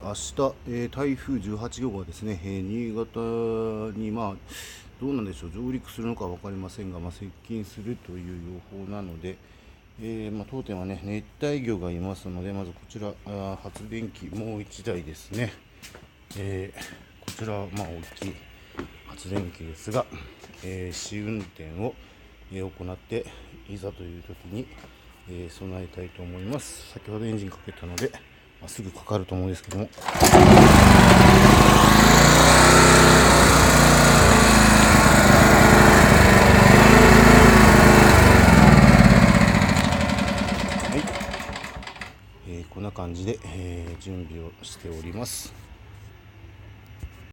明日、台風18号がですね、新潟に、どうなんでしょう、上陸するのか分かりませんが、接近するという予報なので、当店はね、熱帯魚がいますので、まずこちら、発電機もう1台ですね、こちらは大きい発電機ですが、試運転を、行って、いざという時に、備えたいと思います。先ほどエンジンかけたので、すぐかかると思うんですけども、はい、こんな感じで、準備をしております。